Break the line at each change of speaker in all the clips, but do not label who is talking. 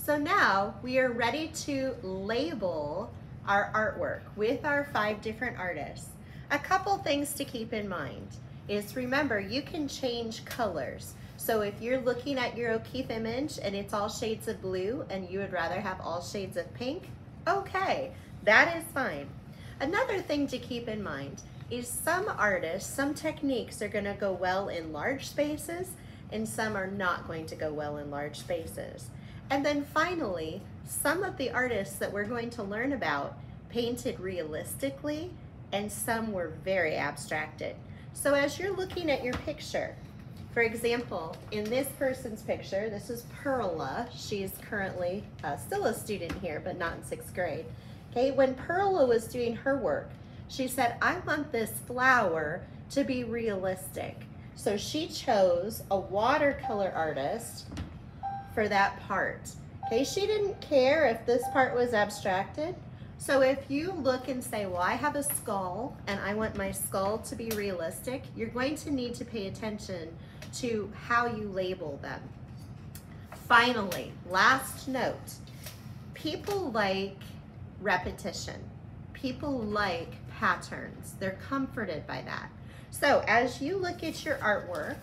So now we are ready to label our artwork with our 5 different artists. A couple things to keep in mind is, remember, you can change colors. So if you're looking at your O'Keeffe image and it's all shades of blue and you would rather have all shades of pink, okay, that is fine. Another thing to keep in mind is some artists, some techniques are going to go well in large spaces and some are not going to go well in large spaces. And then finally, some of the artists that we're going to learn about painted realistically and some were very abstracted. So as you're looking at your picture, for example, in this person's picture, this is Perla. She's currently still a student here, but not in 6th grade. Okay, when Perla was doing her work, she said, I want this flower to be realistic. So she chose a watercolor artist for that part. Okay, she didn't care if this part was abstracted. So if you look and say, well, I have a skull and I want my skull to be realistic, you're going to need to pay attention to how you label them. Finally, last note, people like repetition. People like patterns. They're comforted by that. So as you look at your artwork,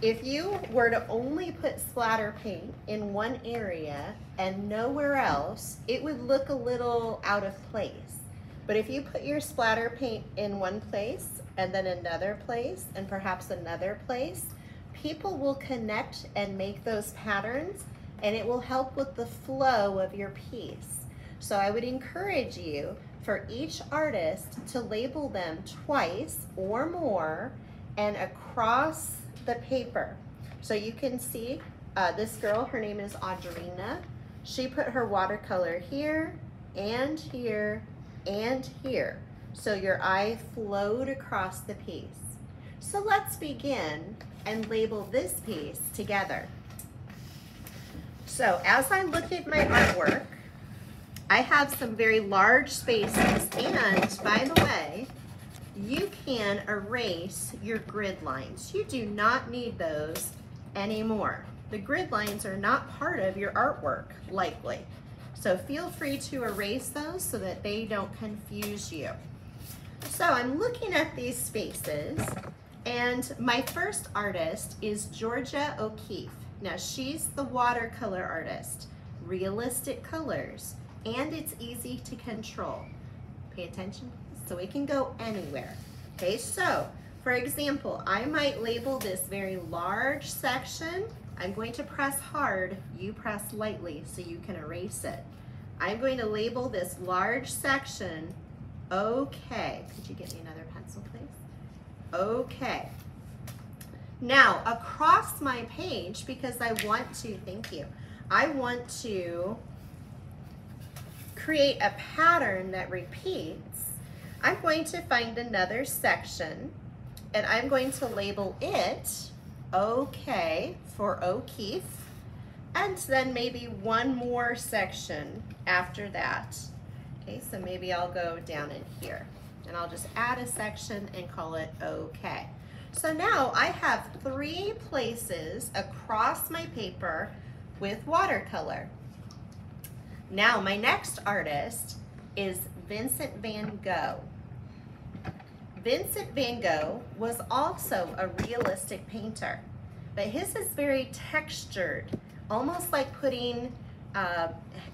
if you were to only put splatter paint in one area and nowhere else, it would look a little out of place. But if you put your splatter paint in one place and then another place and perhaps another place, people will connect and make those patterns and it will help with the flow of your piece. So I would encourage you for each artist to label them twice or more and across the paper. So you can see this girl, her name is Audrina. She put her watercolor here and here and here. So your eye flowed across the piece. So let's begin and label this piece together. So as I look at my artwork, I have some very large spaces, and by the way, you can erase your grid lines. You do not need those anymore. The grid lines are not part of your artwork, likely. So feel free to erase those so that they don't confuse you. So I'm looking at these spaces, and my first artist is Georgia O'Keeffe. Now she's the watercolor artist, realistic colors, and it's easy to control. Pay attention, so it can go anywhere. Okay, so for example, I might label this very large section. I'm going to press hard, you press lightly so you can erase it. I'm going to label this large section, okay. Could you get me another pencil, please? Okay. Now, across my page, because I want to, thank you, I want to create a pattern that repeats, I'm going to find another section and I'm going to label it okay for O'Keeffe, and then maybe one more section after that. Okay, so maybe I'll go down in here and I'll just add a section and call it okay. So now I have 3 places across my paper with watercolor. Now my next artist is Vincent van Gogh. Vincent van Gogh was also a realistic painter, but his is very textured, almost like putting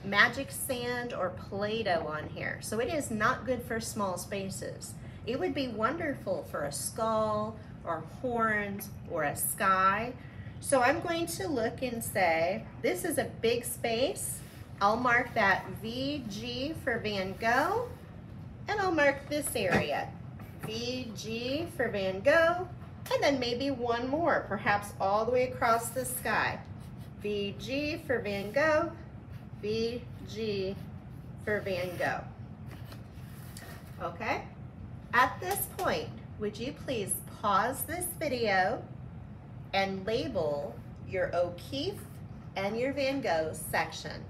magic sand or Play-Doh on here. So it is not good for small spaces. It would be wonderful for a skull or horns or a sky. So I'm going to look and say, this is a big space. I'll mark that VG for Van Gogh, and I'll mark this area, VG for Van Gogh, and then maybe one more, perhaps all the way across the sky. VG for Van Gogh, VG for Van Gogh. Okay? At this point, would you please pause this video and label your O'Keeffe and your Van Gogh sections?